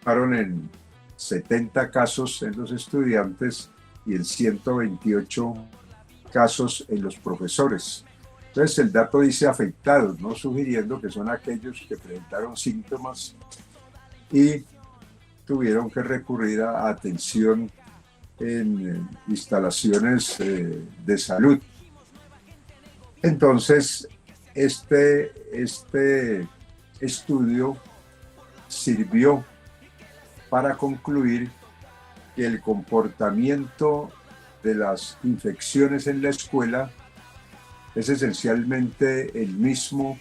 estimaron en 70 casos en los estudiantes y en 128 casos en los profesores. Entonces el dato dice afectados, ¿no? Sugiriendo que son aquellos que presentaron síntomas y tuvieron que recurrir a atención en instalaciones de salud. Entonces, este estudio sirvió para concluir que el comportamiento de las infecciones en la escuela es esencialmente el mismo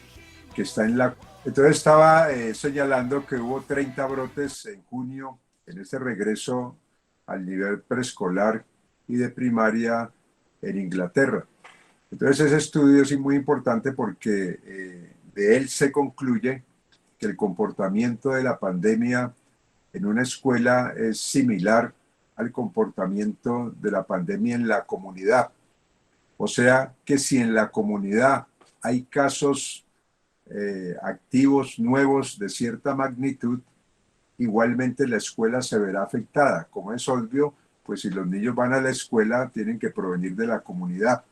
que está en la... Entonces estaba señalando que hubo 30 brotes en junio en este regreso al nivel preescolar y de primaria en Inglaterra. Entonces ese estudio es muy importante porque de él se concluye que el comportamiento de la pandemia en una escuela es similar al comportamiento de la pandemia en la comunidad. O sea que si en la comunidad hay casos activos nuevos de cierta magnitud, igualmente la escuela se verá afectada. Como es obvio, pues si los niños van a la escuela tienen que provenir de la comunidad.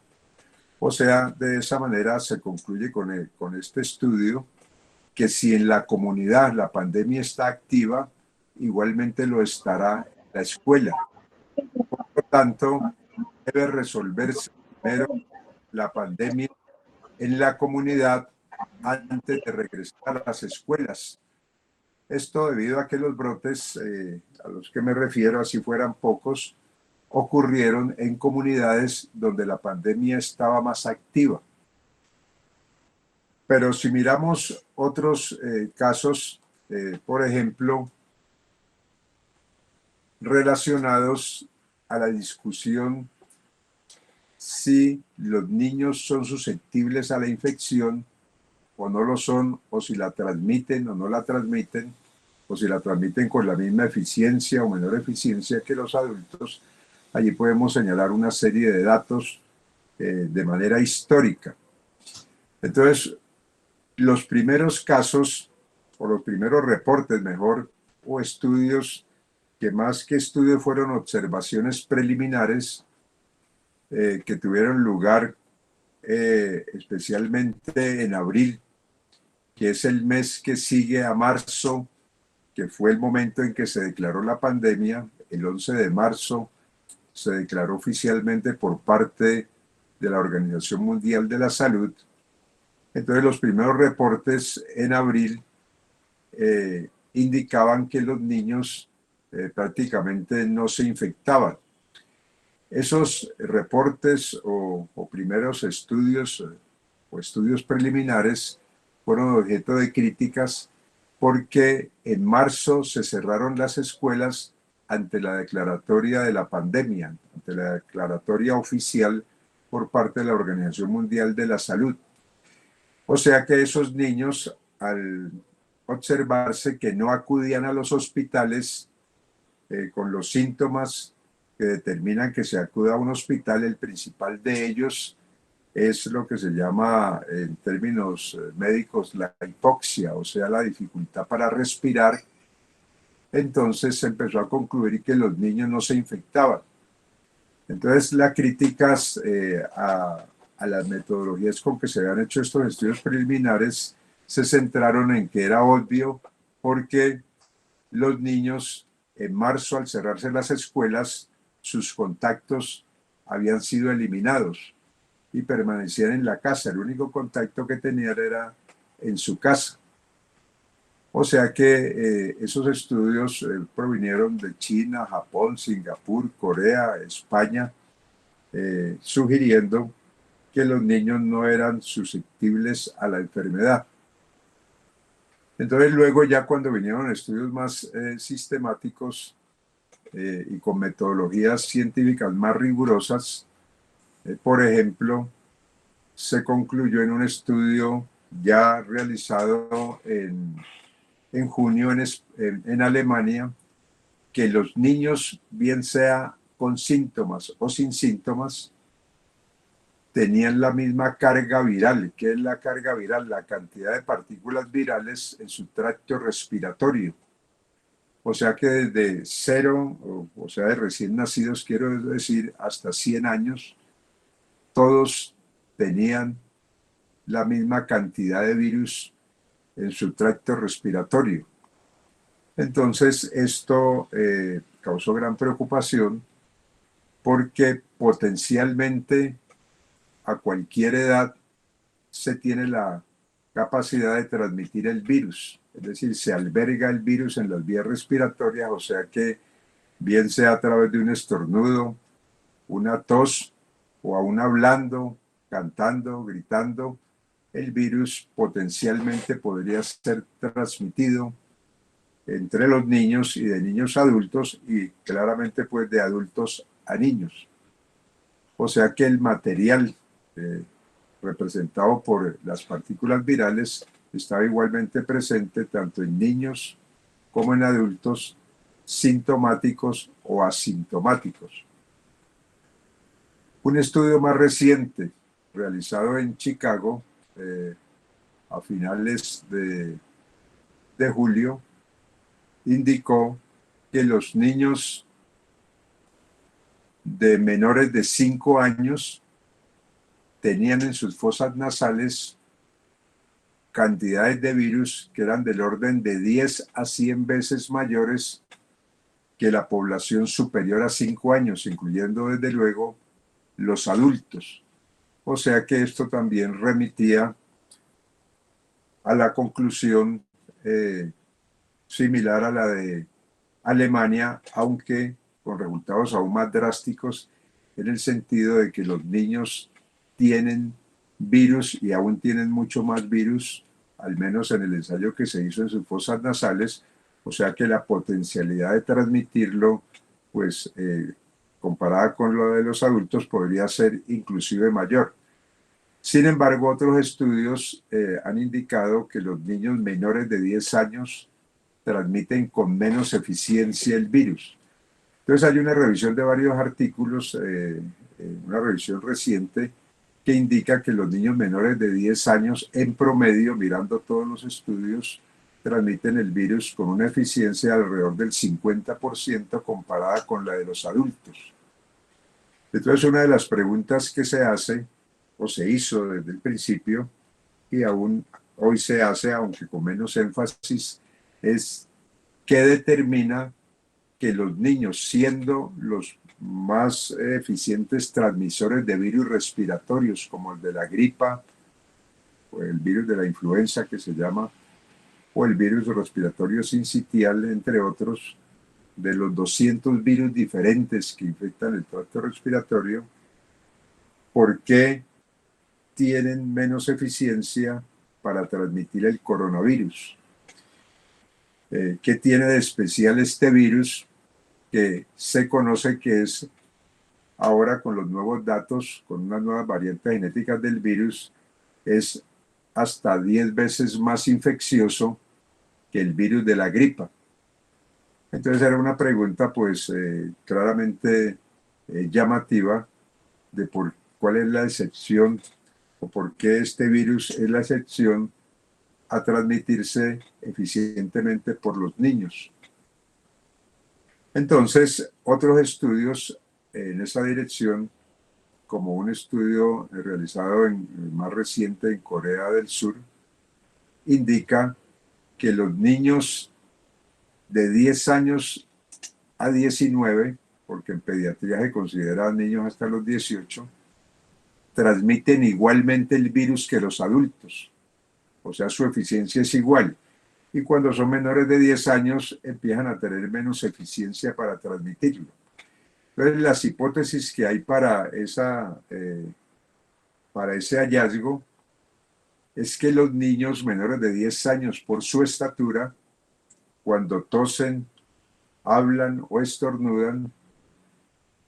O sea, de esa manera se concluye con este estudio que si en la comunidad la pandemia está activa, igualmente lo estará la escuela. Por lo tanto, debe resolverse primero la pandemia en la comunidad antes de regresar a las escuelas. Esto debido a que los brotes a los que me refiero, así fueran pocos, ocurrieron en comunidades donde la pandemia estaba más activa. Pero si miramos otros casos, por ejemplo, relacionados a la discusión si los niños son susceptibles a la infección o no lo son, o si la transmiten o no la transmiten, o si la transmiten con la misma eficiencia o menor eficiencia que los adultos, allí podemos señalar una serie de datos de manera histórica. Entonces, los primeros casos, o los primeros reportes, mejor, o estudios, que más que estudios fueron observaciones preliminares que tuvieron lugar especialmente en abril, que es el mes que sigue a marzo, que fue el momento en que se declaró la pandemia. El 11 de marzo se declaró oficialmente por parte de la Organización Mundial de la Salud. Entonces los primeros reportes en abril indicaban que los niños prácticamente no se infectaban. Esos reportes o primeros estudios o estudios preliminares fueron objeto de críticas porque en marzo se cerraron las escuelas ante la declaratoria de la pandemia, ante la declaratoria oficial por parte de la Organización Mundial de la Salud. O sea que esos niños, al observarse que no acudían a los hospitales con los síntomas que determinan que se acuda a un hospital, el principal de ellos es lo que se llama en términos médicos la hipoxia, o sea, la dificultad para respirar. Entonces se empezó a concluir que los niños no se infectaban. Entonces las críticas a las metodologías con que se habían hecho estos estudios preliminares se centraron en que era obvio porque los niños en marzo, al cerrarse las escuelas, sus contactos habían sido eliminados y permanecían en la casa. El único contacto que tenían era en su casa. O sea que esos estudios provinieron de China, Japón, Singapur, Corea, España, sugiriendo que los niños no eran susceptibles a la enfermedad. Entonces luego ya cuando vinieron estudios más sistemáticos y con metodologías científicas más rigurosas, por ejemplo, se concluyó en un estudio ya realizado en junio en Alemania, que los niños, bien sea con síntomas o sin síntomas, tenían la misma carga viral. ¿Qué es la carga viral? La cantidad de partículas virales en su tracto respiratorio. O sea que desde cero, o sea, de recién nacidos, quiero decir, hasta 100 años, todos tenían la misma cantidad de virus en su tracto respiratorio. Entonces, esto causó gran preocupación porque potencialmente a cualquier edad se tiene la capacidad de transmitir el virus. Es decir, se alberga el virus en las vías respiratorias, o sea que bien sea a través de un estornudo, una tos o aún hablando, cantando, gritando, el virus potencialmente podría ser transmitido entre los niños y de niños a adultos y claramente pues de adultos a niños. O sea que el material representado por las partículas virales estaba igualmente presente tanto en niños como en adultos sintomáticos o asintomáticos. Un estudio más reciente realizado en Chicago a finales de julio indicó que los niños de menores de 5 años tenían en sus fosas nasales cantidades de virus que eran del orden de 10 a 100 veces mayores que la población superior a 5 años, incluyendo desde luego los adultos. O sea que esto también remitía a la conclusión similar a la de Alemania, aunque con resultados aún más drásticos en el sentido de que los niños tienen virus y aún tienen mucho más virus, al menos en el ensayo que se hizo en sus fosas nasales, o sea que la potencialidad de transmitirlo, pues comparada con lo de los adultos, podría ser inclusive mayor. Sin embargo, otros estudios han indicado que los niños menores de 10 años transmiten con menos eficiencia el virus. Entonces hay una revisión de varios artículos, una revisión reciente, que indica que los niños menores de 10 años, en promedio, mirando todos los estudios, transmiten el virus con una eficiencia de alrededor del 50% comparada con la de los adultos. Entonces una de las preguntas que se hace, o se hizo desde el principio, y aún hoy se hace, aunque con menos énfasis, es ¿qué determina que los niños, siendo los más eficientes transmisores de virus respiratorios, como el de la gripa, o el virus de la influenza que se llama, o el virus respiratorio sincitial, entre otros, de los 200 virus diferentes que infectan el tracto respiratorio, ¿por qué tienen menos eficiencia para transmitir el coronavirus? ¿Qué tiene de especial este virus que se conoce que es ahora con los nuevos datos, con unas nuevas variantes genéticas del virus, es hasta 10 veces más infeccioso que el virus de la gripa? Entonces era una pregunta pues claramente llamativa de cuál es la excepción o por qué este virus es la excepción a transmitirse eficientemente por los niños. Entonces, otros estudios en esa dirección, como un estudio realizado más reciente en Corea del Sur, indica que los niños de 10 años a 19, porque en pediatría se consideran niños hasta los 18, transmiten igualmente el virus que los adultos. O sea, su eficiencia es igual. Y cuando son menores de 10 años empiezan a tener menos eficiencia para transmitirlo. Entonces, las hipótesis que hay para ese hallazgo es que los niños menores de 10 años, por su estatura, cuando tosen, hablan o estornudan,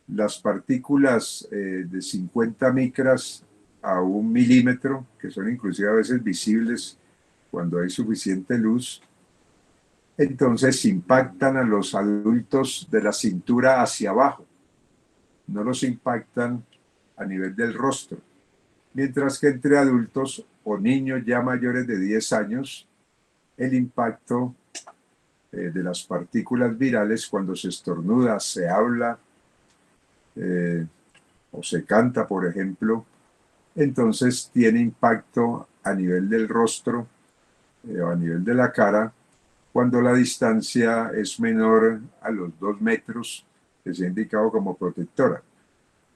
las partículas de 50 micras a 1 milímetro, que son inclusive a veces visibles cuando hay suficiente luz, entonces impactan a los adultos de la cintura hacia abajo, no los impactan a nivel del rostro. Mientras que entre adultos o niños ya mayores de 10 años, el impacto de las partículas virales cuando se estornuda, se habla o se canta, por ejemplo, entonces tiene impacto a nivel del rostro o a nivel de la cara cuando la distancia es menor a los 2 metros que se ha indicado como protectora.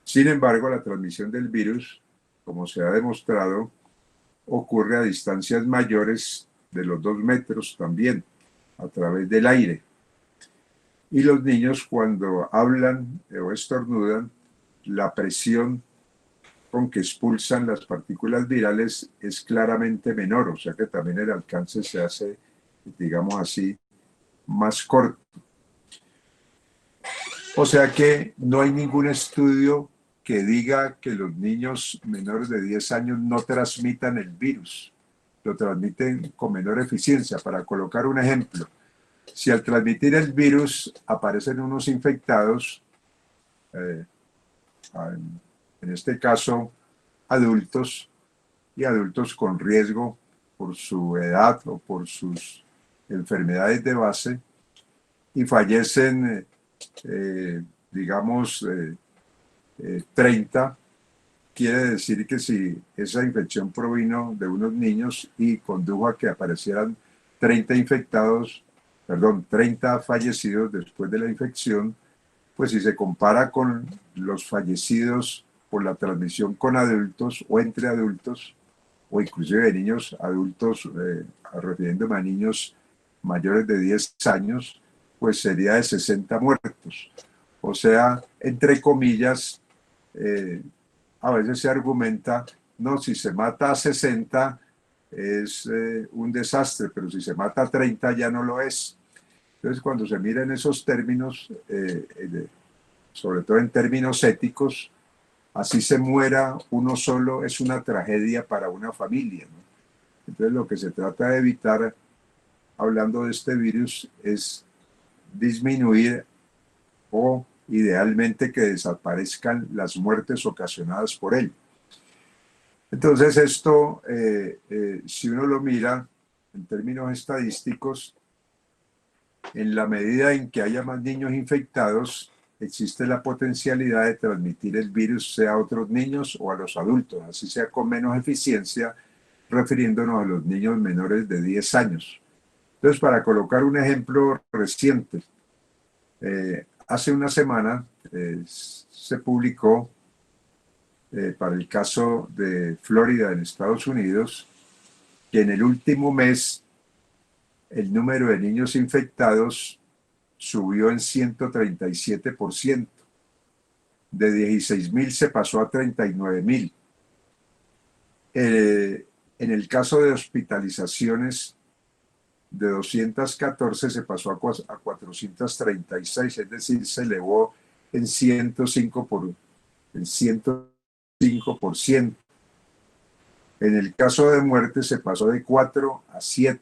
Sin embargo, la transmisión del virus, como se ha demostrado, ocurre a distancias mayores de los 2 metros también, a través del aire. Y los niños cuando hablan o estornudan, la presión con que expulsan las partículas virales es claramente menor, o sea que también el alcance se hace, digamos así, más corto. O sea que no hay ningún estudio que diga que los niños menores de 10 años no transmitan el virus, lo transmiten con menor eficiencia. Para colocar un ejemplo, si al transmitir el virus aparecen unos infectados, en este caso adultos, y adultos con riesgo por su edad o por sus enfermedades de base, y fallecen, digamos, 30, quiere decir que si esa infección provino de unos niños y condujo a que aparecieran 30 infectados, perdón, 30 fallecidos después de la infección, pues si se compara con los fallecidos por la transmisión con adultos o entre adultos, o inclusive de niños adultos, refiriéndome a niños mayores de 10 años, pues sería de 60 muertos. O sea, entre comillas, a veces se argumenta, no, si se mata a 60 es un desastre, pero si se mata a 30 ya no lo es. Entonces, cuando se mira en esos términos, sobre todo en términos éticos, así se muera uno solo es una tragedia para una familia, ¿no? Entonces, lo que se trata de evitar, hablando de este virus, es disminuir o idealmente que desaparezcan las muertes ocasionadas por él. Entonces esto, si uno lo mira en términos estadísticos, en la medida en que haya más niños infectados, existe la potencialidad de transmitir el virus sea a otros niños o a los adultos, así sea con menos eficiencia, refiriéndonos a los niños menores de 10 años. Entonces, para colocar un ejemplo reciente, hace una semana se publicó para el caso de Florida en Estados Unidos que en el último mes el número de niños infectados subió en 137%. De 16.000 se pasó a 39.000. En el caso de hospitalizaciones, de 214 se pasó a 436, es decir, se elevó en 105%. En el caso de muerte se pasó de 4 a 7.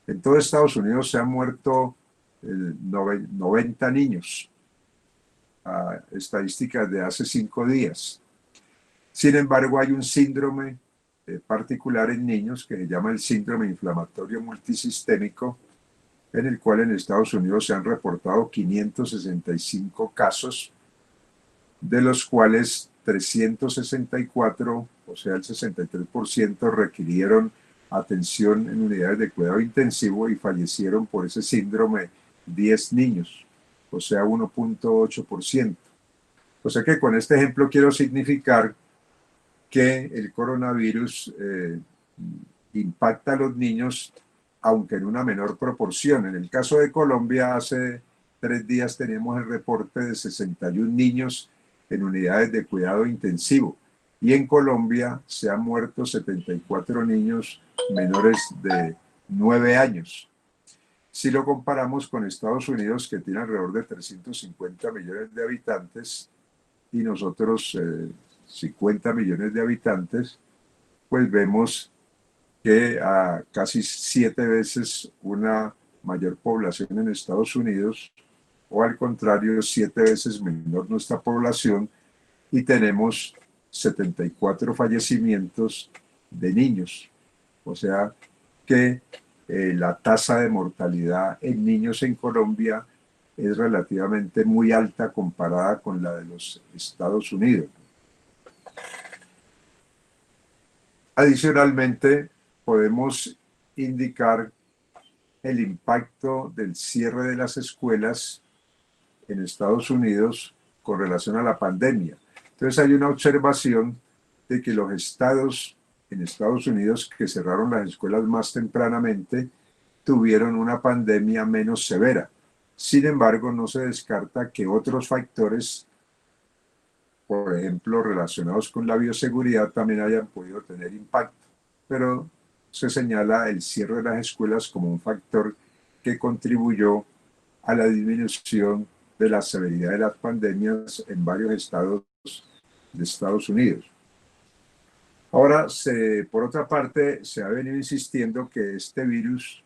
En todo Estados Unidos se han muerto 90 niños, estadísticas de hace 5 días. Sin embargo, hay un síndrome particular en niños que se llama el síndrome inflamatorio multisistémico, en el cual en Estados Unidos se han reportado 565 casos, de los cuales 364, o sea, el 63%, requirieron atención en unidades de cuidado intensivo y fallecieron por ese síndrome 10 niños, o sea, 1.8%. O sea que con este ejemplo quiero significar que el coronavirus impacta a los niños, aunque en una menor proporción. En el caso de Colombia, hace 3 días teníamos el reporte de 61 niños en unidades de cuidado intensivo. Y en Colombia se han muerto 74 niños menores de 9 años. Si lo comparamos con Estados Unidos, que tiene alrededor de 350 millones de habitantes, y nosotros 50 millones de habitantes, pues vemos que a casi 7 veces una mayor población en Estados Unidos, o al contrario, 7 veces menor nuestra población, y tenemos 74 fallecimientos de niños. O sea que la tasa de mortalidad en niños en Colombia es relativamente muy alta comparada con la de los Estados Unidos. Adicionalmente, podemos indicar el impacto del cierre de las escuelas en Estados Unidos con relación a la pandemia. Entonces hay una observación de que los estados en Estados Unidos que cerraron las escuelas más tempranamente tuvieron una pandemia menos severa. Sin embargo, no se descarta que otros factores, por ejemplo, relacionados con la bioseguridad, también hayan podido tener impacto. Pero se señala el cierre de las escuelas como un factor que contribuyó a la disminución de la severidad de las pandemias en varios estados de Estados Unidos. Ahora, por otra parte, se ha venido insistiendo que este virus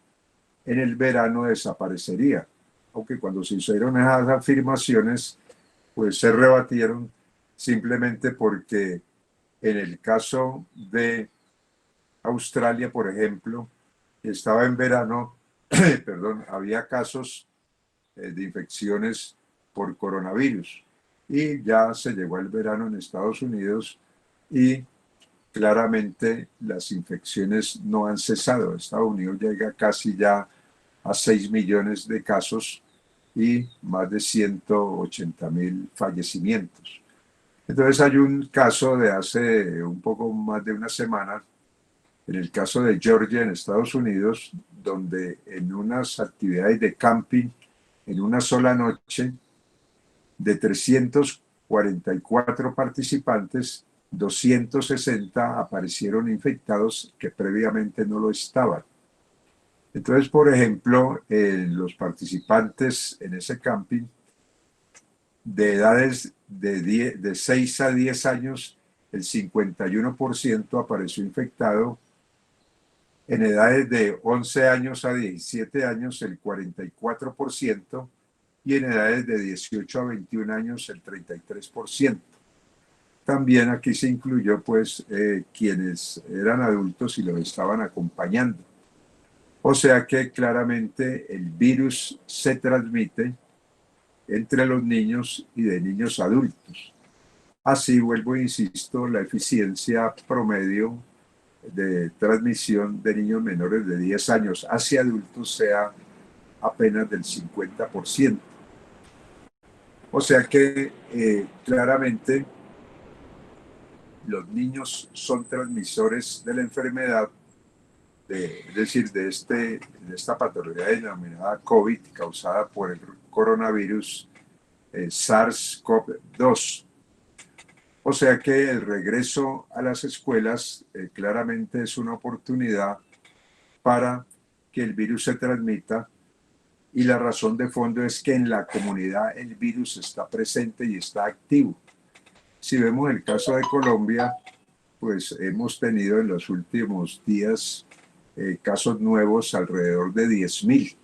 en el verano desaparecería, aunque cuando se hicieron esas afirmaciones, pues se rebatieron simplemente porque en el caso de Australia, por ejemplo, que estaba en verano, perdón, había casos de infecciones por coronavirus. Y ya se llegó el verano en Estados Unidos y claramente las infecciones no han cesado. Estados Unidos llega casi ya a 6 millones de casos y más de 180.000 fallecimientos. Entonces hay un caso de hace un poco más de una semana, en el caso de Georgia en Estados Unidos, donde en unas actividades de camping, en una sola noche, de 344 participantes, 260 aparecieron infectados que previamente no lo estaban. Entonces, por ejemplo, los participantes en ese camping de edades de 6 a 10 años, el 51% apareció infectado. En edades de 11 años a 17 años, el 44%, y en edades de 18 a 21 años, el 33%. También aquí se incluyó pues quienes eran adultos y los estaban acompañando. O sea que claramente el virus se transmite entre los niños y de niños a adultos. Así, vuelvo e insisto, la eficiencia promedio de transmisión de niños menores de 10 años hacia adultos sea apenas del 50%. O sea que claramente los niños son transmisores de la enfermedad, es decir, de esta patología denominada COVID causada por el coronavirus SARS-CoV-2. O sea que el regreso a las escuelas claramente es una oportunidad para que el virus se transmita, y la razón de fondo es que en la comunidad el virus está presente y está activo. Si vemos el caso de Colombia, pues hemos tenido en los últimos días casos nuevos alrededor de 10.000,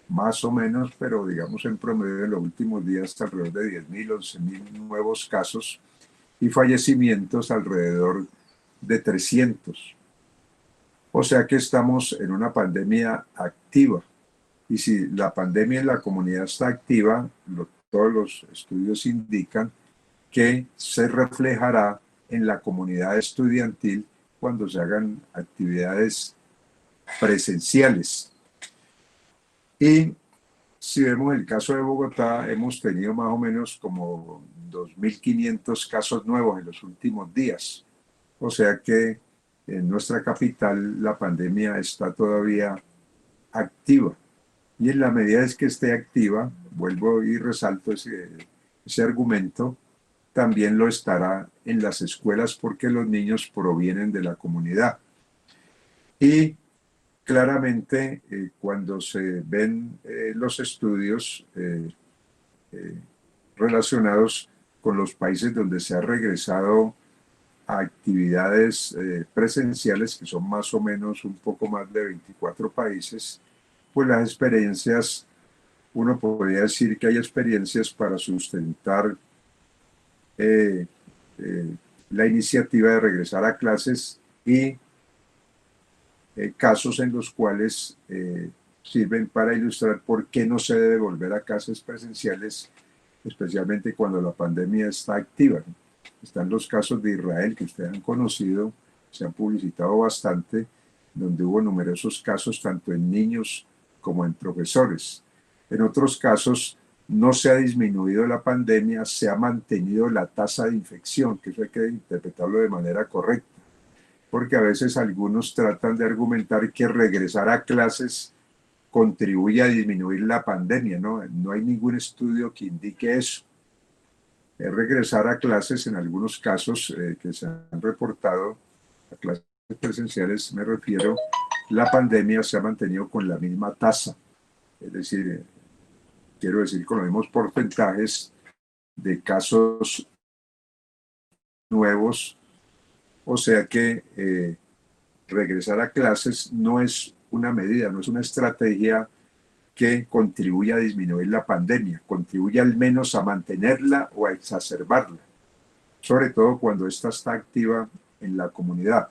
más o menos, pero digamos en promedio en los últimos días alrededor de 10.000, 11.000 nuevos casos y fallecimientos alrededor de 300. O sea que estamos en una pandemia activa. Y si la pandemia en la comunidad está activa, todos los estudios indican que se reflejará en la comunidad estudiantil cuando se hagan actividades presenciales. Y si vemos el caso de Bogotá, hemos tenido más o menos como 2.500 casos nuevos en los últimos días. O sea que en nuestra capital la pandemia está todavía activa. Y en la medida es que esté activa, vuelvo y resalto ese argumento, también lo estará en las escuelas porque los niños provienen de la comunidad. Y claramente cuando se ven los estudios relacionados con los países donde se ha regresado a actividades presenciales, que son más o menos un poco más de 24 países, pues las experiencias, uno podría decir que hay experiencias para sustentar eh, la iniciativa de regresar a clases y casos en los cuales sirven para ilustrar por qué no se debe volver a clases presenciales, especialmente cuando la pandemia está activa. Están los casos de Israel que ustedes han conocido, se han publicitado bastante, donde hubo numerosos casos tanto en niños como en profesores. En otros casos no se ha disminuido la pandemia, se ha mantenido la tasa de infección, que eso hay que interpretarlo de manera correcta, porque a veces algunos tratan de argumentar que regresar a clases contribuye a disminuir la pandemia, ¿no? No hay ningún estudio que indique eso. Regresar a clases en algunos casos que se han reportado, a clases presenciales me refiero, la pandemia se ha mantenido con la misma tasa, es decir, quiero decir con los mismos porcentajes de casos nuevos, o sea que regresar a clases no es una medida, no es una estrategia que contribuye a disminuir la pandemia, contribuye al menos a mantenerla o a exacerbarla, sobre todo cuando ésta está activa en la comunidad.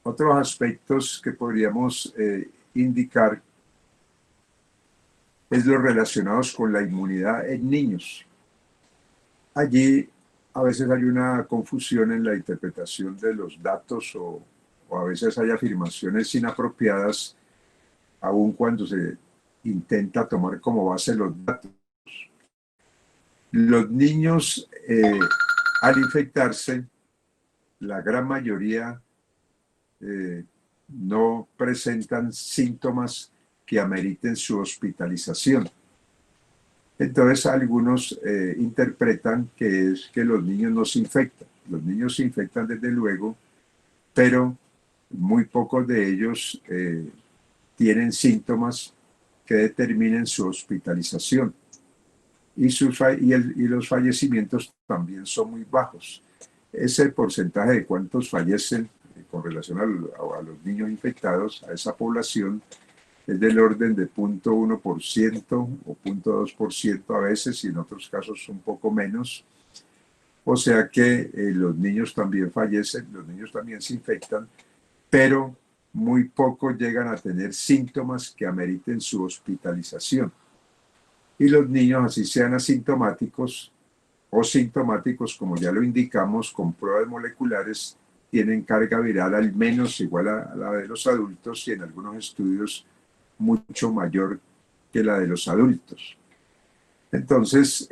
Otros aspectos que podríamos indicar es los relacionados con la inmunidad en niños. Allí a veces hay una confusión en la interpretación de los datos o a veces hay afirmaciones inapropiadas, aun cuando se intenta tomar como base los datos. Los niños, al infectarse, la gran mayoría no presentan síntomas que ameriten su hospitalización. Entonces algunos interpretan que es que los niños no se infectan. Los niños se infectan desde luego, pero muy pocos de ellos tienen síntomas que determinen su hospitalización. Y los fallecimientos también son muy bajos. Ese porcentaje de cuántos fallecen con relación a los niños infectados, a esa población, es del orden de 0.1% o 0.2% a veces, y en otros casos un poco menos. O sea que los niños también fallecen, los niños también se infectan, pero muy pocos llegan a tener síntomas que ameriten su hospitalización. Y los niños, así sean asintomáticos o sintomáticos, como ya lo indicamos, con pruebas moleculares, tienen carga viral al menos igual a la de los adultos y en algunos estudios mucho mayor que la de los adultos. Entonces,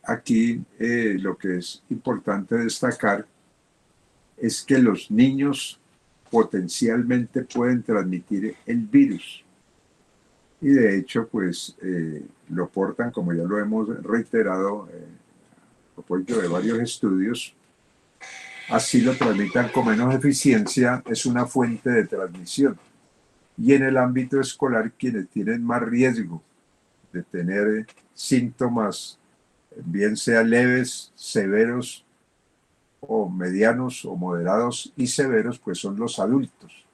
aquí lo que es importante destacar es que los niños potencialmente pueden transmitir el virus. Y de hecho, pues lo portan, como ya lo hemos reiterado, a propósito de varios estudios, así lo transmitan con menos eficiencia, es una fuente de transmisión. Y en el ámbito escolar, quienes tienen más riesgo de tener síntomas, bien sean leves, severos, o medianos, o moderados y severos, pues son los adultos.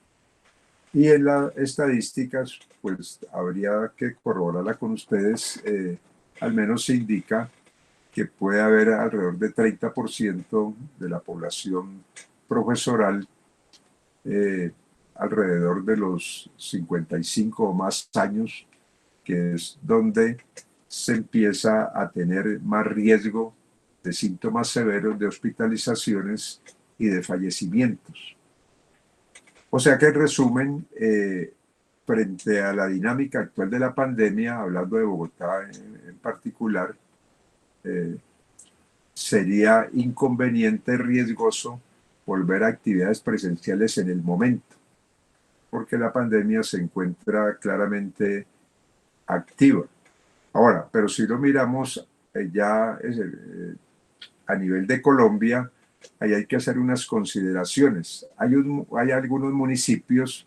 Y en las estadísticas, pues habría que corroborarla con ustedes, al menos se indica que puede haber alrededor de 30% de la población profesoral alrededor de los 55 o más años, que es donde se empieza a tener más riesgo de síntomas severos, de hospitalizaciones y de fallecimientos. O sea que en resumen, frente a la dinámica actual de la pandemia, hablando de Bogotá en particular, sería inconveniente, riesgoso volver a actividades presenciales en el momento, porque la pandemia se encuentra claramente activa. Ahora, pero si lo miramos a nivel de Colombia, ahí hay que hacer unas consideraciones. Hay algunos municipios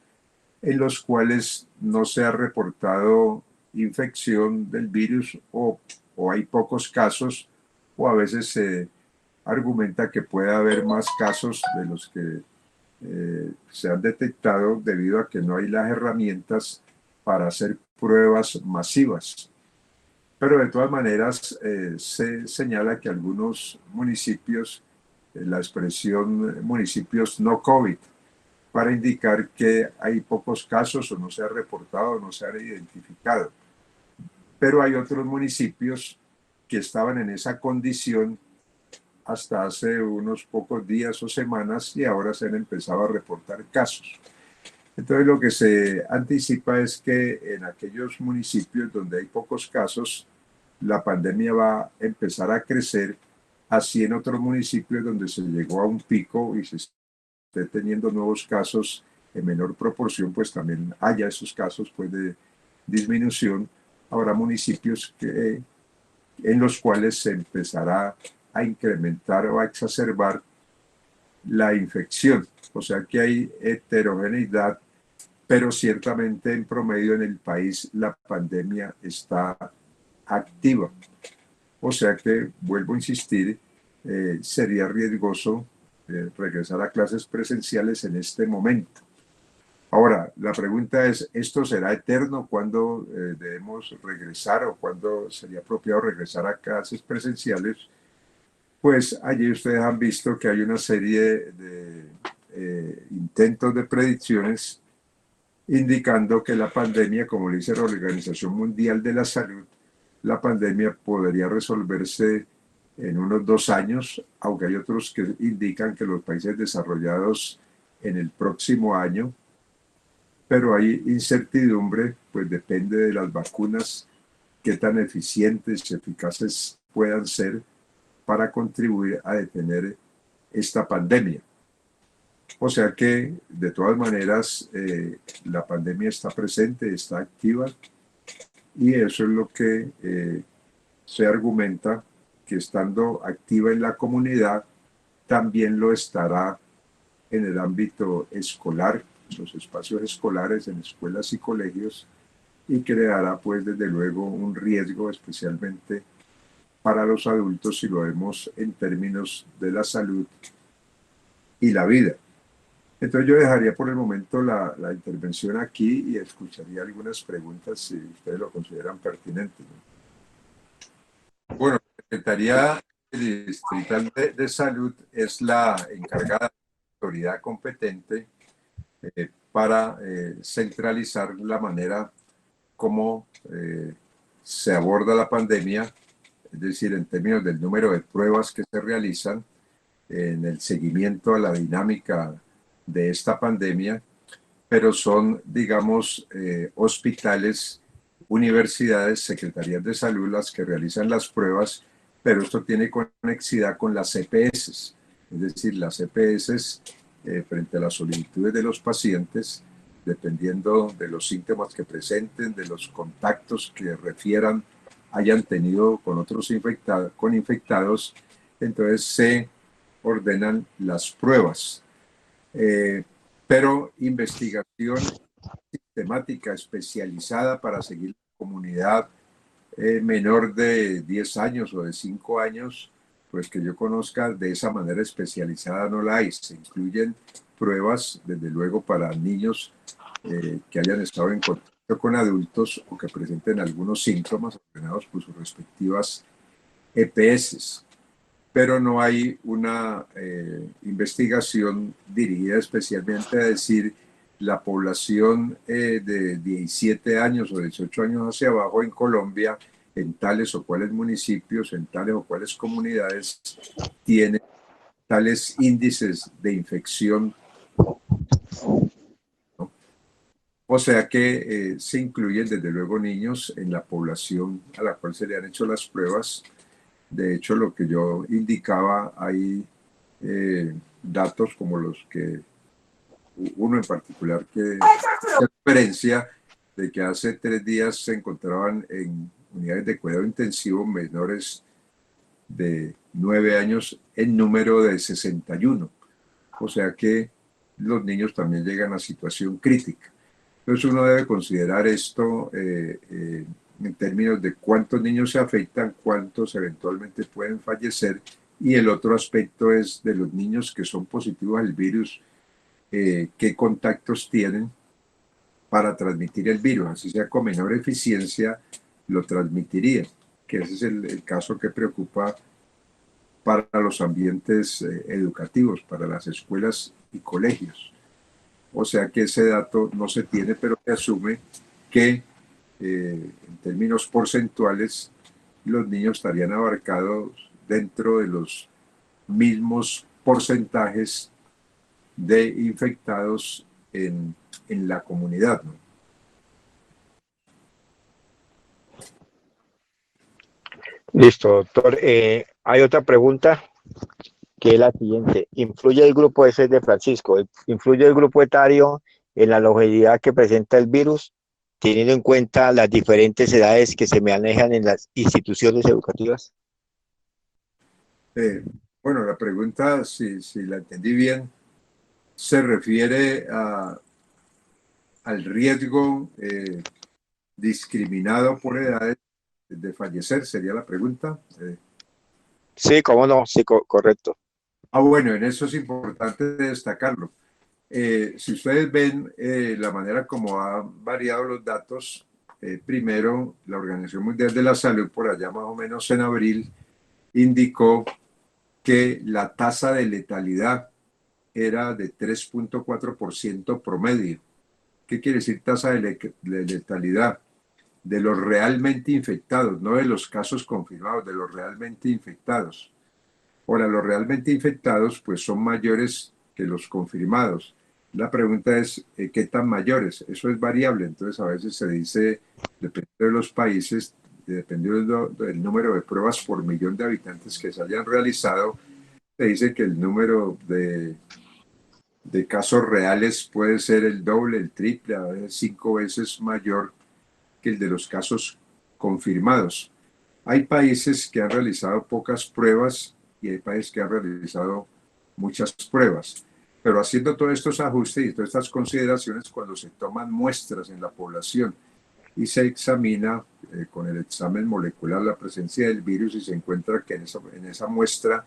en los cuales no se ha reportado infección del virus o hay pocos casos, o a veces se argumenta que puede haber más casos de los que se han detectado debido a que no hay las herramientas para hacer pruebas masivas. pero de todas maneras se señala que algunos municipios, la expresión municipios no COVID, para indicar que hay pocos casos o no se ha reportado, no se ha identificado. Pero hay otros municipios que estaban en esa condición hasta hace unos pocos días o semanas y ahora se han empezado a reportar casos. Entonces lo que se anticipa es que en aquellos municipios donde hay pocos casos, la pandemia va a empezar a crecer, así en otros municipios donde se llegó a un pico y se esté teniendo nuevos casos en menor proporción, pues también haya esos casos pues, de disminución. Habrá municipios en los cuales se empezará a incrementar o a exacerbar la infección. O sea que hay heterogeneidad, pero ciertamente en promedio en el país la pandemia está activa. O sea que, vuelvo a insistir, sería riesgoso regresar a clases presenciales en este momento. Ahora, la pregunta es, ¿esto será eterno? ¿Cuándo debemos regresar o cuándo sería apropiado regresar a clases presenciales? Pues allí ustedes han visto que hay una serie de intentos de predicciones indicando que la pandemia, como le dice la Organización Mundial de la Salud, la pandemia podría resolverse en unos 2 años, aunque hay otros que indican que los países desarrollados en el próximo año, pero hay incertidumbre, pues depende de las vacunas, qué tan eficientes y eficaces puedan ser para contribuir a detener esta pandemia. O sea que, de todas maneras, la pandemia está presente, está activa, y eso es lo que se argumenta, que estando activa en la comunidad, también lo estará en el ámbito escolar, en los espacios escolares, en escuelas y colegios, y creará, pues, desde luego, un riesgo especialmente para los adultos si lo vemos en términos de la salud y la vida. Entonces yo dejaría por el momento la intervención aquí y escucharía algunas preguntas si ustedes lo consideran pertinente, ¿no? Bueno, la Secretaría Distrital de Salud es la encargada de la autoridad competente para centralizar la manera como se aborda la pandemia, es decir, en términos del número de pruebas que se realizan, en el seguimiento a la dinámica de esta pandemia, pero son, digamos, hospitales, universidades, secretarías de salud las que realizan las pruebas, pero esto tiene conexidad con las EPS, es decir, las EPS frente a las solicitudes de los pacientes, dependiendo de los síntomas que presenten, de los contactos que refieran, hayan tenido con otros infectados, entonces se ordenan las pruebas. Pero investigación sistemática especializada para seguir la comunidad menor de 10 años o de 5 años, pues que yo conozca de esa manera especializada no la hay. Se incluyen pruebas, desde luego, para niños que hayan estado en contacto con adultos o que presenten algunos síntomas ordenados por sus respectivas EPS, pero no hay una investigación dirigida especialmente a decir la población de 17 años o 18 años hacia abajo en Colombia, en tales o cuales municipios, en tales o cuales comunidades, tiene tales índices de infección, ¿no? O sea que se incluyen desde luego niños en la población a la cual se le han hecho las pruebas. De hecho, lo que yo indicaba, hay datos como los que uno en particular que hace referencia de que hace 3 días se encontraban en unidades de cuidado intensivo menores de 9 años en número de 61. O sea que los niños también llegan a situación crítica. Entonces uno debe considerar esto en términos de cuántos niños se afectan, cuántos eventualmente pueden fallecer, y el otro aspecto es de los niños que son positivos al virus, qué contactos tienen para transmitir el virus, así sea con menor eficiencia, lo transmitiría. que ese es el caso que preocupa para los ambientes educativos, para las escuelas y colegios. O sea que ese dato no se tiene, pero se asume que en términos porcentuales los niños estarían abarcados dentro de los mismos porcentajes de infectados en la comunidad, ¿no? Listo, doctor. Hay otra pregunta que es la siguiente. ¿Influye el grupo ese de Francisco? ¿Influye el grupo etario en la longevidad que presenta el virus, teniendo en cuenta las diferentes edades que se manejan en las instituciones educativas? Eh, bueno, la pregunta, si la entendí bien, se refiere al riesgo discriminado por edades de fallecer, sería la pregunta. Sí, cómo no, sí, correcto. Bueno, en eso es importante destacarlo. Si ustedes ven la manera como han variado los datos, primero la Organización Mundial de la Salud, por allá más o menos en abril, indicó que la tasa de letalidad era de 3,4% promedio. ¿Qué quiere decir tasa de letalidad? De los realmente infectados, no de los casos confirmados, de los realmente infectados. Ahora, los realmente infectados pues son mayores que los confirmados. La pregunta es, ¿qué tan mayores? Eso es variable, entonces a veces se dice, dependiendo de los países, dependiendo del número de pruebas por millón de habitantes que se hayan realizado, se dice que el número de casos reales puede ser el doble, el triple, a veces 5 veces mayor que el de los casos confirmados. Hay países que han realizado pocas pruebas y hay países que han realizado muchas pruebas. Pero haciendo todos estos ajustes y todas estas consideraciones, cuando se toman muestras en la población y se examina con el examen molecular la presencia del virus y se encuentra que en esa muestra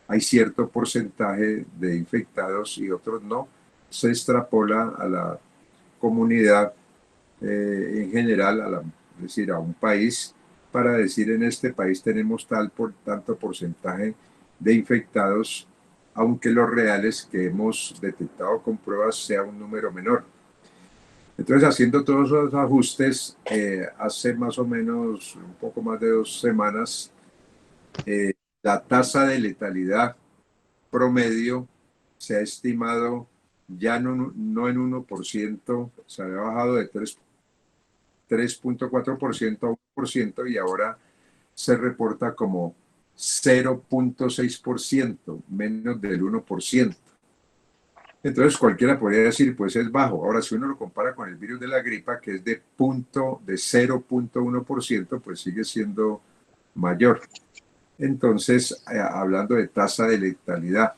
hay cierto porcentaje de infectados y otros no, se extrapola a la comunidad en general, es decir, a un país, para decir en este país tenemos tanto porcentaje de infectados, aunque los reales que hemos detectado con pruebas sea un número menor. Entonces, haciendo todos esos ajustes, hace más o menos un poco más de 2 semanas, eh, la tasa de letalidad promedio se ha estimado ya no en 1%, se había bajado de 3,4% a 1% y ahora se reporta como 0,6%, menos del 1%. Entonces cualquiera podría decir, pues es bajo. Ahora, si uno lo compara con el virus de la gripa, que es de 0,1%, pues sigue siendo mayor. Entonces, hablando de tasa de letalidad,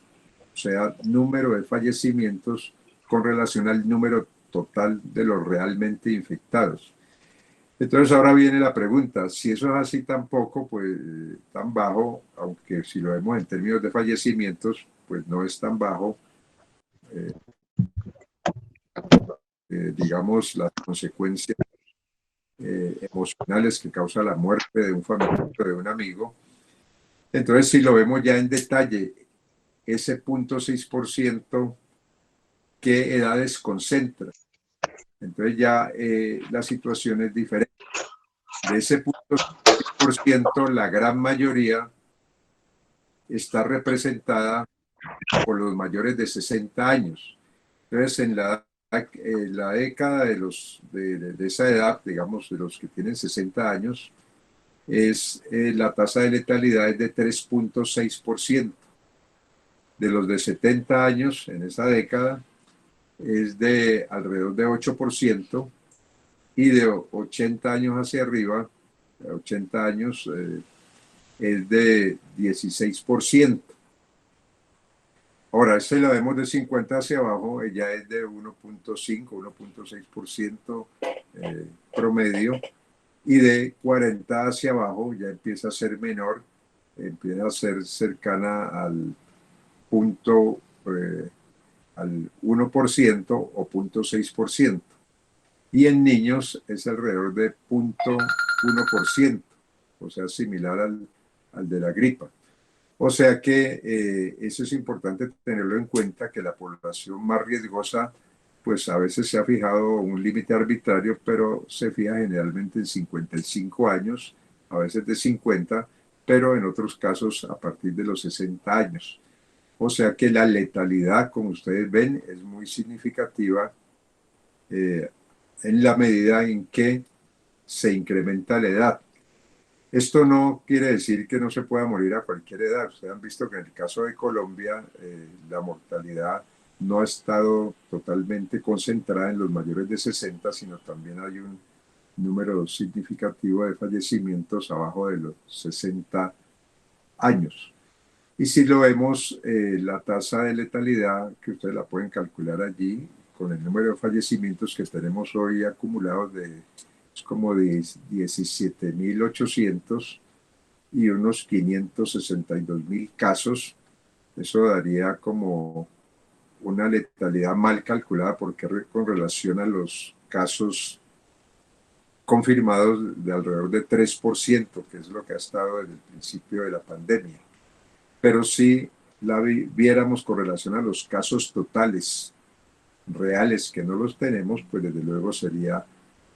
o sea, número de fallecimientos con relación al número total de los realmente infectados. Entonces ahora viene la pregunta, si eso es así tan poco, pues tan bajo, aunque si lo vemos en términos de fallecimientos, pues no es tan bajo, eh, digamos, las consecuencias emocionales que causa la muerte de un familiar o de un amigo. Entonces, si lo vemos ya en detalle, ese 0,6%, ¿qué edades concentra? Entonces ya la situación es diferente. De ese 0,6%, la gran mayoría está representada por los mayores de 60 años. Entonces, en la década de esa edad, digamos, de los que tienen 60 años, la tasa de letalidad es de 3,6%. De los de 70 años en esa década es de alrededor de 8% y de 80 años hacia arriba, 80 años, es de 16%. Ahora, la vemos de 50 hacia abajo, ella es de 1,5, 1,6% promedio, y de 40 hacia abajo ya empieza a ser menor, empieza a ser cercana punto, al 1% o 0,6%. Y en niños es alrededor de 0,1%. o sea, similar al de la gripa. O sea que eso es importante tenerlo en cuenta, que la población más riesgosa, pues a veces se ha fijado un límite arbitrario, pero se fija generalmente en 55 años, a veces de 50, pero en otros casos a partir de los 60 años. O sea que la letalidad, como ustedes ven, es muy significativa eh, en la medida en que se incrementa la edad. Esto no quiere decir que no se pueda morir a cualquier edad. Ustedes han visto que en el caso de Colombia la mortalidad no ha estado totalmente concentrada en los mayores de 60, sino también hay un número significativo de fallecimientos abajo de los 60 años. Y si lo vemos, la tasa de letalidad, que ustedes la pueden calcular allí, con el número de fallecimientos que tenemos hoy acumulados es como de 17.800 y unos 562.000 casos, eso daría como una letalidad mal calculada porque con relación a los casos confirmados de alrededor de 3%, que es lo que ha estado desde el principio de la pandemia. Pero si la viéramos con relación a los casos totales reales que no los tenemos, pues desde luego sería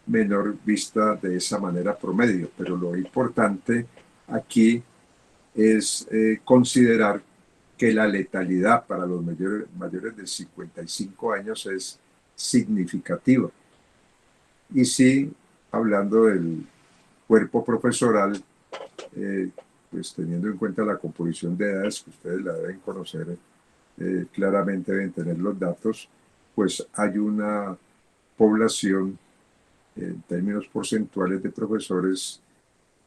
menor vista de esa manera promedio. Pero lo importante aquí es considerar que la letalidad para los mayores de 55 años es significativa. Y sí, hablando del cuerpo profesoral, eh, pues teniendo en cuenta la composición de edades, que ustedes la deben conocer claramente, deben tener los datos, pues hay una población en términos porcentuales de profesores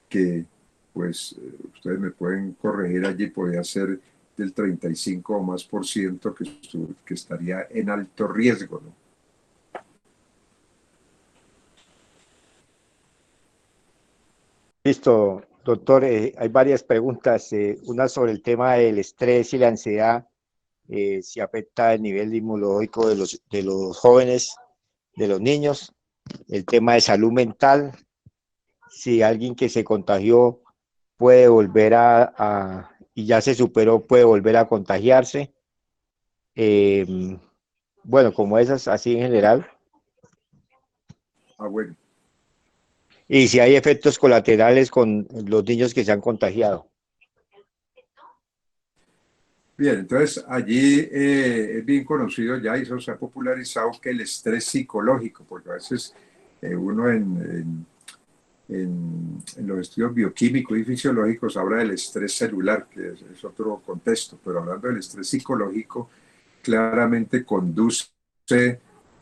que, pues, ustedes me pueden corregir allí, podría ser del 35 o más por ciento que estaría en alto riesgo, ¿no? Listo, doctor. Hay varias preguntas. Una sobre el tema del estrés y la ansiedad, si afecta el nivel inmunológico de los jóvenes, de los niños. El tema de salud mental, si alguien que se contagió puede volver y ya se superó, puede volver a contagiarse. Eh, bueno, como esas, así en general. Ah, bueno. Y si hay efectos colaterales con los niños que se han contagiado. Bien, entonces allí es bien conocido ya y eso se ha popularizado que el estrés psicológico, porque a veces uno en los estudios bioquímicos y fisiológicos habla del estrés celular, que es otro contexto, pero hablando del estrés psicológico, claramente conduce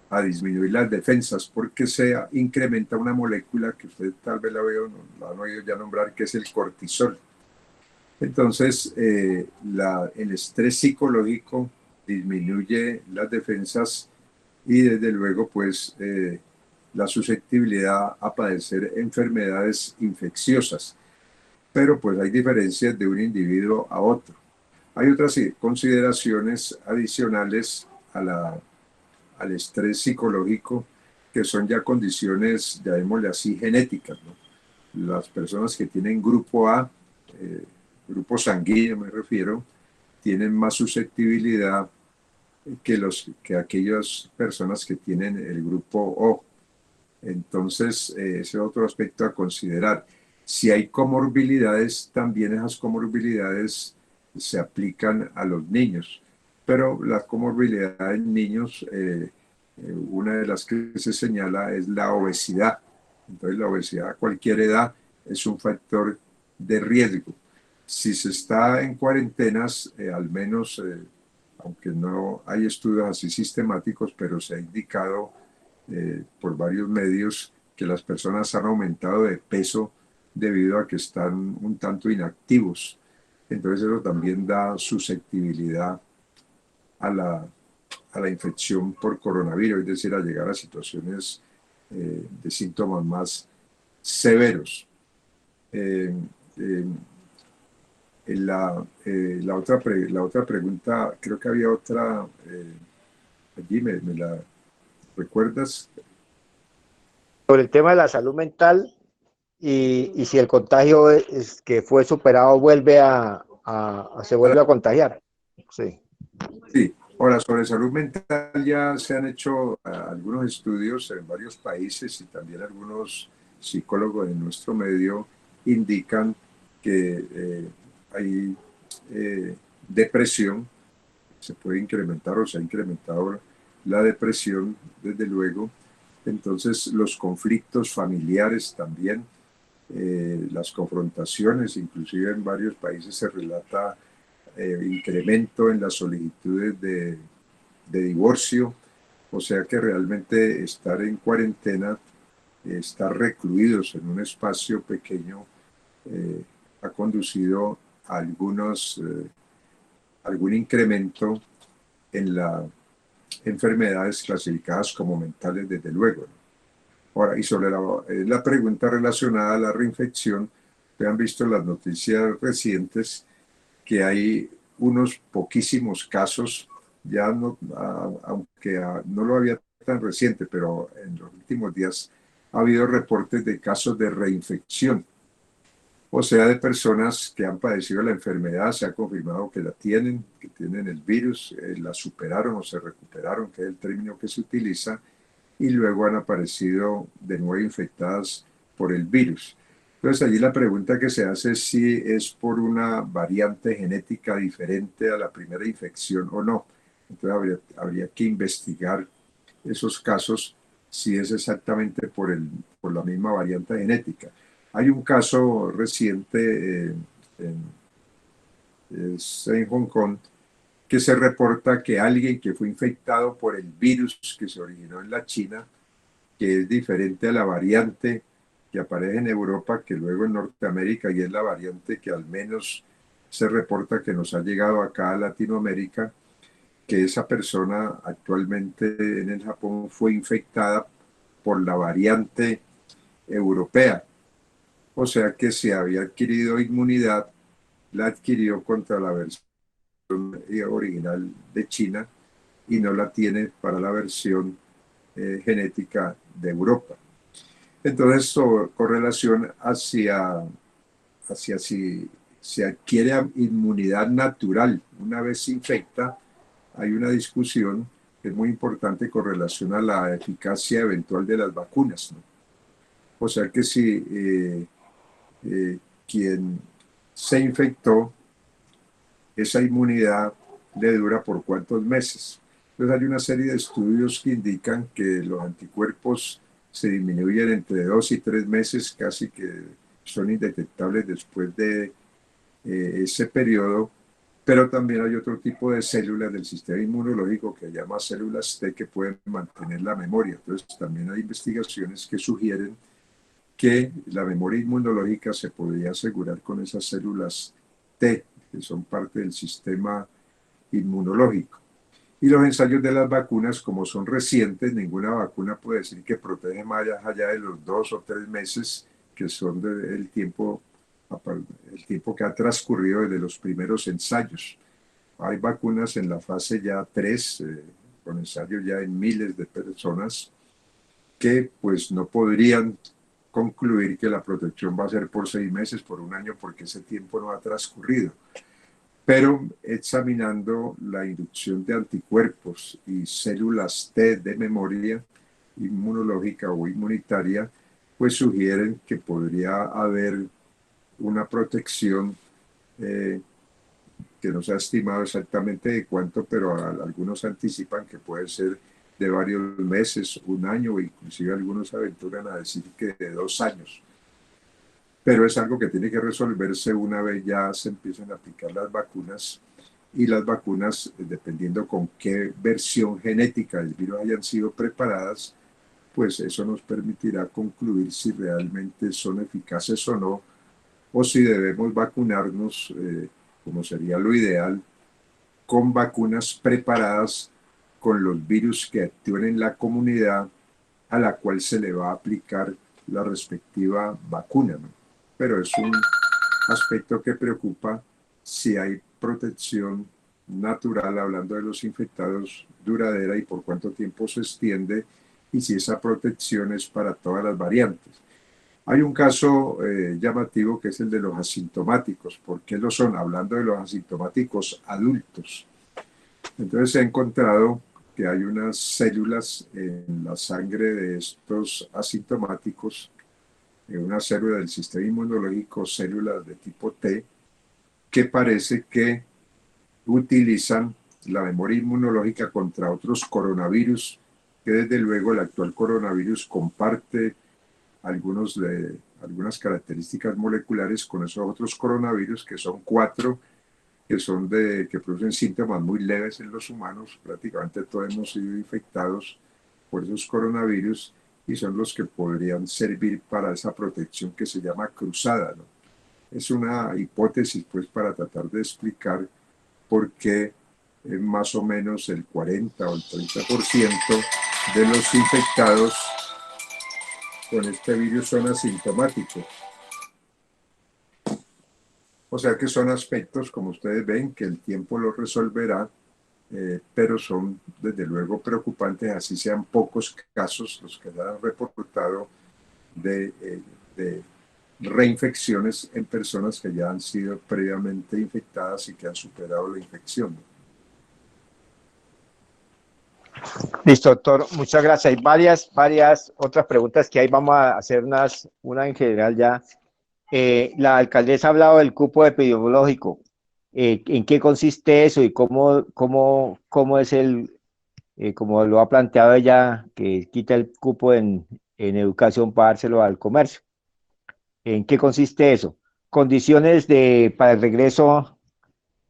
a disminuir las defensas porque se incrementa una molécula que usted tal vez la han oído ya nombrar, que es el cortisol. Entonces, el estrés psicológico disminuye las defensas y desde luego, pues, la susceptibilidad a padecer enfermedades infecciosas. Pero pues hay diferencias de un individuo a otro. Hay otras consideraciones adicionales al estrés psicológico que son ya condiciones, llamémosle así, genéticas, ¿no? Las personas que tienen grupo A, eh, grupo sanguíneo me refiero, tienen más susceptibilidad que aquellas personas que tienen el grupo O. Entonces, ese es otro aspecto a considerar. Si hay comorbilidades, también esas comorbilidades se aplican a los niños, pero las comorbilidades en niños, una de las que se señala es la obesidad. Entonces, la obesidad a cualquier edad es un factor de riesgo. Si se está en cuarentenas, al menos, aunque no hay estudios así sistemáticos, pero se ha indicado por varios medios que las personas han aumentado de peso debido a que están un tanto inactivos. Entonces eso también da susceptibilidad a la infección por coronavirus, es decir, a llegar a situaciones de síntomas más severos. Eh, eh, la otra pregunta, creo que había otra, allí me la recuerdas. Sobre el tema de la salud mental y si el contagio que fue superado vuelve se vuelve a contagiar. Sí. Sí, ahora sobre salud mental ya se han hecho algunos estudios en varios países y también algunos psicólogos en nuestro medio indican que hay depresión, se puede incrementar o se ha incrementado la depresión desde luego. Entonces los conflictos familiares también, las confrontaciones, inclusive en varios países se relata incremento en las solicitudes de divorcio, o sea que realmente estar en cuarentena, estar recluidos en un espacio pequeño, ha conducido a algún incremento en las enfermedades clasificadas como mentales, desde luego, ¿no? Ahora, y sobre la pregunta relacionada a la reinfección, que han visto las noticias recientes que hay unos poquísimos casos, ya no, aunque no lo había tan reciente, pero en los últimos días ha habido reportes de casos de reinfección, o sea, de personas que han padecido la enfermedad, se ha confirmado que tienen el virus, la superaron o se recuperaron, que es el término que se utiliza, y luego han aparecido de nuevo infectadas por el virus. Entonces allí la pregunta que se hace es si es por una variante genética diferente a la primera infección o no. Entonces habría que investigar esos casos si es exactamente por la misma variante genética. Hay un caso reciente en Hong Kong que se reporta que alguien que fue infectado por el virus que se originó en la China, que es diferente a la variante que aparece en Europa, que luego en Norteamérica, y es la variante que al menos se reporta que nos ha llegado acá a Latinoamérica, que esa persona actualmente en el Japón fue infectada por la variante europea. O sea que si había adquirido inmunidad, la adquirió contra la versión original de China y no la tiene para la versión genética de Europa. Entonces, correlación hacia si se adquiere inmunidad natural una vez se infecta, hay una discusión que es muy importante con relación a la eficacia eventual de las vacunas, ¿no? O sea que si quien se infectó, esa inmunidad le dura por cuántos meses. Entonces hay una serie de estudios que indican que los anticuerpos se disminuyen entre 2 y 3 meses, casi que son indetectables después de ese periodo, pero también hay otro tipo de células del sistema inmunológico que se llama células T que pueden mantener la memoria. Entonces también hay investigaciones que sugieren que la memoria inmunológica se podría asegurar con esas células T, que son parte del sistema inmunológico. Y los ensayos de las vacunas, como son recientes, ninguna vacuna puede decir que protege más allá de los 2 o 3 meses, que son el tiempo que ha transcurrido desde los primeros ensayos. Hay vacunas en la fase ya 3, con ensayos ya en miles de personas, que pues no podrían concluir que la protección va a ser por 6 meses, por un año, porque ese tiempo no ha transcurrido. Pero examinando la inducción de anticuerpos y células T de memoria inmunológica o inmunitaria, pues sugieren que podría haber una protección que no se ha estimado exactamente de cuánto, pero algunos anticipan que puede ser de varios meses, un año, o inclusive algunos aventuran a decir que de 2 años. Pero es algo que tiene que resolverse una vez ya se empiecen a aplicar las vacunas, y las vacunas, dependiendo con qué versión genética del virus hayan sido preparadas, pues eso nos permitirá concluir si realmente son eficaces o no, o si debemos vacunarnos, como sería lo ideal, con vacunas preparadas con los virus que actúen en la comunidad a la cual se le va a aplicar la respectiva vacuna, ¿no? Pero es un aspecto que preocupa si hay protección natural, hablando de los infectados, duradera, y por cuánto tiempo se extiende, y si esa protección es para todas las variantes. Hay un caso llamativo que es el de los asintomáticos. ¿Por qué lo son? Hablando de los asintomáticos adultos. Entonces se ha encontrado que hay unas células en la sangre de estos asintomáticos, una célula del sistema inmunológico, células de tipo T, que parece que utilizan la memoria inmunológica contra otros coronavirus, que desde luego el actual coronavirus comparte algunas características moleculares con esos otros coronavirus, que son 4, que producen síntomas muy leves en los humanos. Prácticamente todos hemos sido infectados por esos coronavirus y son los que podrían servir para esa protección que se llama cruzada, ¿no? Es una hipótesis, pues, para tratar de explicar por qué más o menos el 40 o el 30% de los infectados con este virus son asintomáticos. O sea que son aspectos, como ustedes ven, que el tiempo lo resolverá, pero son desde luego preocupantes, así sean pocos casos los que han reportado de reinfecciones en personas que ya han sido previamente infectadas y que han superado la infección. Listo, doctor, muchas gracias. Hay varias otras preguntas que hay. Vamos a hacer una en general ya. La alcaldesa ha hablado del cupo epidemiológico. ¿En qué consiste eso y cómo es como lo ha planteado ella, que quita el cupo en educación para dárselo al comercio? ¿En qué consiste eso? Condiciones para el regreso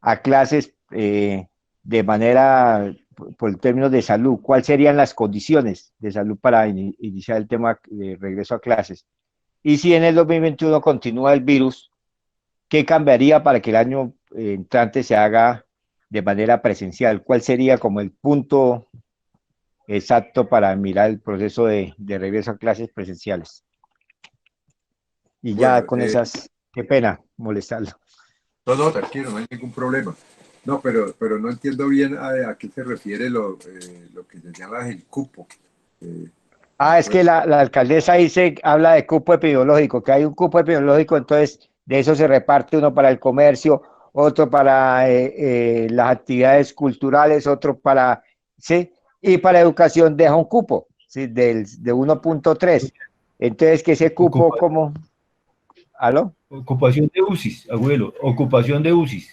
a clases de manera, por términos de salud. ¿Cuáles serían las condiciones de salud para iniciar el tema de regreso a clases? Y si en el 2021 continúa el virus, ¿qué cambiaría para que el año entrante se haga de manera presencial? ¿Cuál sería como el punto exacto para mirar el proceso de regreso a clases presenciales? Y ya Bueno, con esas, qué pena molestarlo. no, tranquilo, no hay ningún problema. No, pero no entiendo bien a qué se refiere lo que señalas el cupo. Eh, Es que la alcaldesa habla de cupo epidemiológico, que hay un cupo epidemiológico, entonces de eso se reparte uno para el comercio, otro para las actividades culturales, otro para, ¿sí? Y para educación deja un cupo, ¿sí? De 1.3. Entonces, que ese cupo, Ocupa, ¿cómo? ¿Aló? ocupación de UCIs, abuelo, ocupación de UCIs.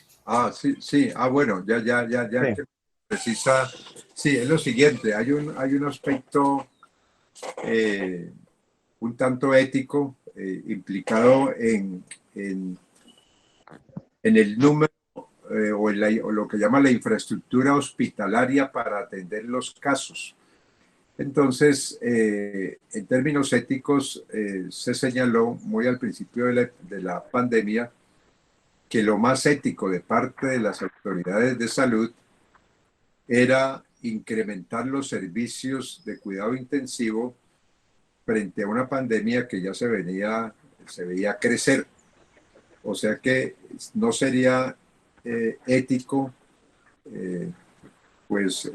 sí, sí, bueno, ya Sí. que precisa, sí, es lo siguiente, hay un aspecto eh, un tanto ético implicado en el número o lo que llama la infraestructura hospitalaria para atender los casos. Entonces, en términos éticos, se señaló muy al principio de la pandemia que lo más ético de parte de las autoridades de salud era incrementar los servicios de cuidado intensivo frente a una pandemia que ya se veía crecer. O sea que no sería ético pues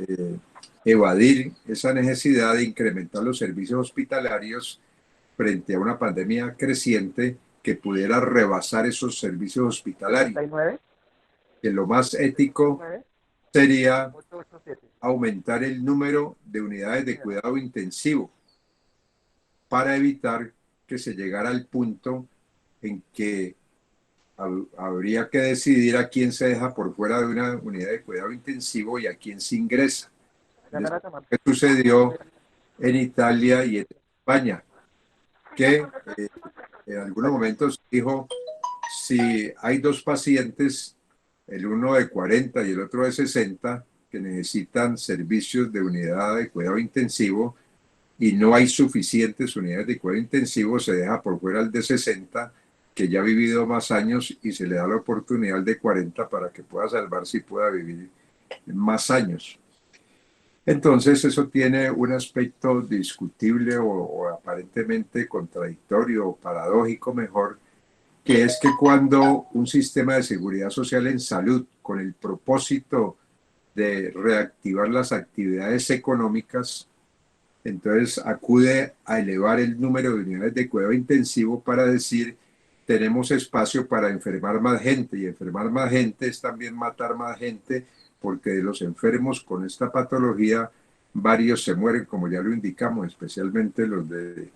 evadir esa necesidad de incrementar los servicios hospitalarios frente a una pandemia creciente que pudiera rebasar esos servicios hospitalarios. 39, Que lo más ético 9, sería 887. aumentar el número de unidades de cuidado intensivo para evitar que se llegara al punto en que habría que decidir a quién se deja por fuera de una unidad de cuidado intensivo y a quién se ingresa. ¿Qué sucedió en Italia y en España? Que en algunos momentos dijo, si hay dos pacientes, el uno de 40 y el otro de 60, que necesitan servicios de unidad de cuidado intensivo y no hay suficientes unidades de cuidado intensivo, se deja por fuera el de 60, que ya ha vivido más años, y se le da la oportunidad al de 40 para que pueda salvarse y pueda vivir más años. Entonces eso tiene un aspecto discutible o aparentemente contradictorio o paradójico mejor, que es que cuando un sistema de seguridad social en salud, con el propósito de reactivar las actividades económicas, entonces acude a elevar el número de unidades de cuidado intensivo para decir, tenemos espacio para enfermar más gente, y enfermar más gente es también matar más gente, porque de los enfermos con esta patología, varios se mueren, como ya lo indicamos, especialmente los de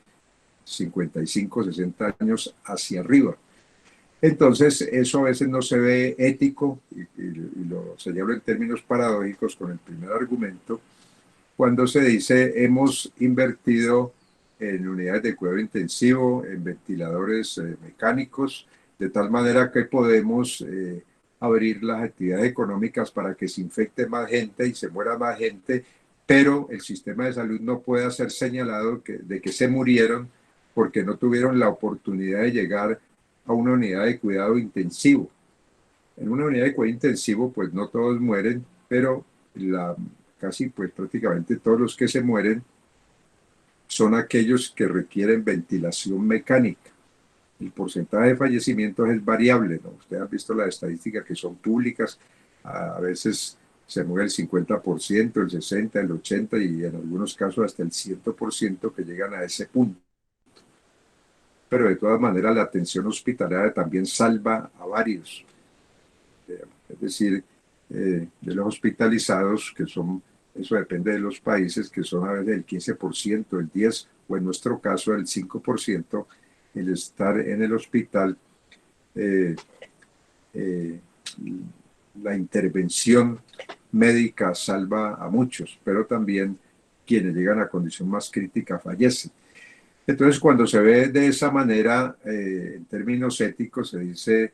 55, 60 años hacia arriba. Entonces, eso a veces no se ve ético, y lo señalo en términos paradójicos con el primer argumento, cuando se dice hemos invertido en unidades de cuidado intensivo, en ventiladores mecánicos, de tal manera que podemos abrir las actividades económicas para que se infecte más gente y se muera más gente, pero el sistema de salud no puede ser señalado de que se murieron porque no tuvieron la oportunidad de llegar a una unidad de cuidado intensivo. En una unidad de cuidado intensivo, pues no todos mueren, pero casi pues prácticamente todos los que se mueren son aquellos que requieren ventilación mecánica. El porcentaje de fallecimientos es variable, ¿no? Ustedes han visto las estadísticas que son públicas, a veces se muere el 50%, el 60%, el 80% y en algunos casos hasta el 100% que llegan a ese punto. Pero de todas maneras la atención hospitalaria también salva a varios. Es decir, de los hospitalizados, que son, eso depende de los países, que son a veces el 15%, el 10%, o en nuestro caso el 5%, el estar en el hospital, eh, eh, la intervención médica salva a muchos, pero también quienes llegan a condición más crítica fallecen. Entonces, cuando se ve de esa manera, en términos éticos, se dice,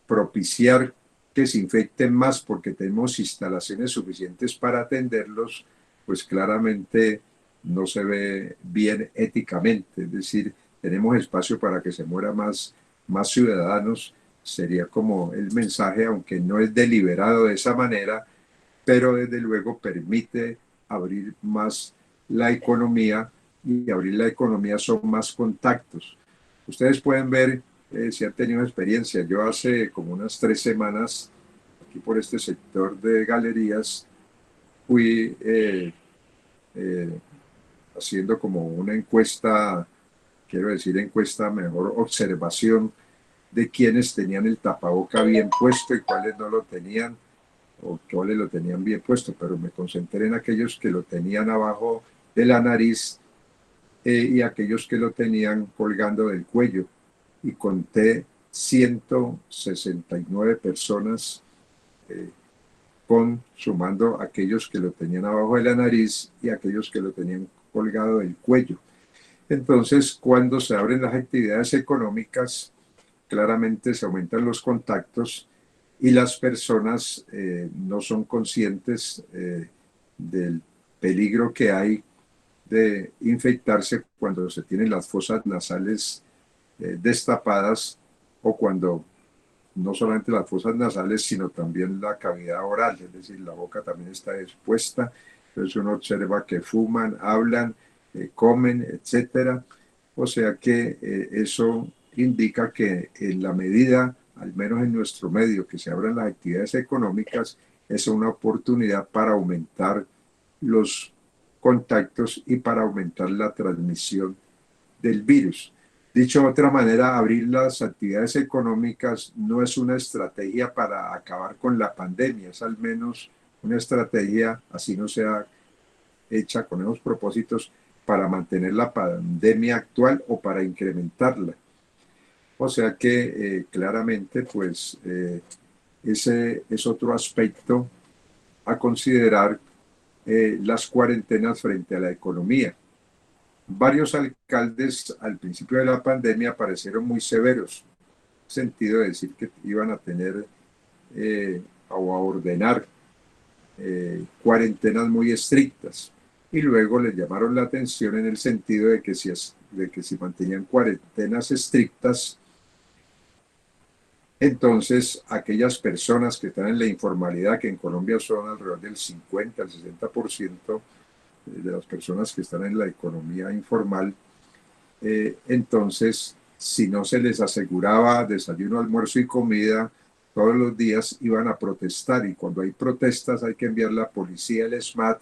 propiciar que se infecten más porque tenemos instalaciones suficientes para atenderlos, pues claramente no se ve bien éticamente. Es decir, tenemos espacio para que se muera más ciudadanos, sería como el mensaje, aunque no es deliberado de esa manera, pero desde luego permite abrir más la economía, y abrir la economía son más contactos. Ustedes pueden ver si han tenido experiencia. Yo hace como unas 3 semanas, aquí por este sector de galerías, fui haciendo como una encuesta, quiero decir encuesta, mejor observación de quienes tenían el tapaboca bien puesto y cuáles no lo tenían, o cuáles lo tenían bien puesto, pero me concentré en aquellos que lo tenían abajo de la nariz y aquellos que lo tenían colgando del cuello. Y conté 169 personas, sumando aquellos que lo tenían abajo de la nariz y aquellos que lo tenían colgado del cuello. Entonces, cuando se abren las actividades económicas, claramente se aumentan los contactos y las personas no son conscientes del peligro que hay de infectarse cuando se tienen las fosas nasales destapadas, o cuando no solamente las fosas nasales, sino también la cavidad oral, es decir, la boca también está expuesta. Entonces uno observa que fuman, hablan, comen, etcétera. O sea que eso indica que en la medida, al menos en nuestro medio, que se abran las actividades económicas, es una oportunidad para aumentar los contactos y para aumentar la transmisión del virus. Dicho de otra manera, abrir las actividades económicas no es una estrategia para acabar con la pandemia, es al menos una estrategia, así no sea hecha con esos propósitos, para mantener la pandemia actual o para incrementarla. O sea que claramente, pues, ese es otro aspecto a considerar, las cuarentenas frente a la economía. Varios alcaldes al principio de la pandemia parecieron muy severos, en el sentido de decir que iban a tener o a ordenar cuarentenas muy estrictas, y luego les llamaron la atención en el sentido de que si mantenían cuarentenas estrictas, entonces aquellas personas que están en la informalidad, que en Colombia son alrededor del 50 al 60% de las personas que están en la economía informal, entonces si no se les aseguraba desayuno, almuerzo y comida todos los días, iban a protestar, y cuando hay protestas hay que enviar la policía, el SMAT,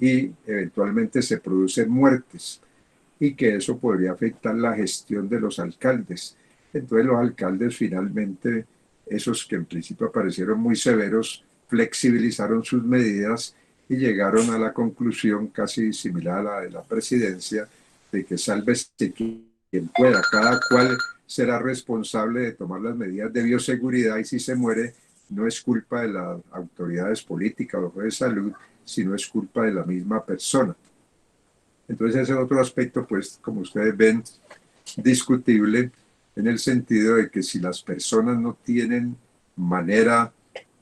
y eventualmente se producen muertes y que eso podría afectar la gestión de los alcaldes. Entonces los alcaldes finalmente, esos que en principio aparecieron muy severos, flexibilizaron sus medidas y llegaron a la conclusión casi similar a la de la presidencia, de que sálvese quien pueda, cada cual será responsable de tomar las medidas de bioseguridad y si se muere no es culpa de las autoridades políticas o de salud, sino es culpa de la misma persona. Entonces ese es otro aspecto, pues, como ustedes ven, discutible en el sentido de que si las personas no tienen manera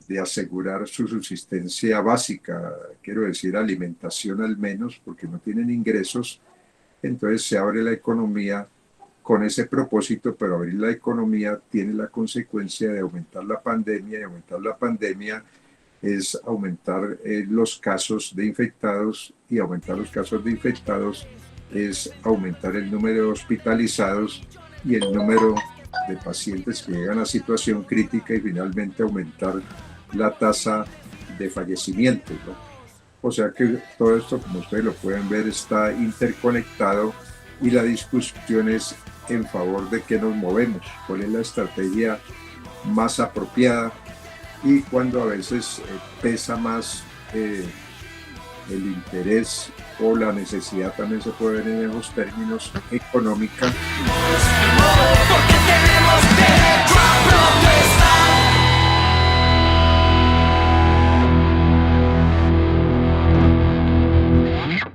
de asegurar su subsistencia básica, quiero decir alimentación al menos, porque no tienen ingresos, entonces se abre la economía con ese propósito, pero abrir la economía tiene la consecuencia de aumentar la pandemia, y aumentar la pandemia es aumentar los casos de infectados, y aumentar los casos de infectados es aumentar el número de hospitalizados y el número de pacientes que llegan a situación crítica y finalmente aumentar la tasa de fallecimientos, ¿no? O sea que todo esto, como ustedes lo pueden ver, está interconectado y la discusión es en favor de qué nos movemos, cuál es la estrategia más apropiada y cuando a veces pesa más el interés o la necesidad, también se puede ver en esos términos económica.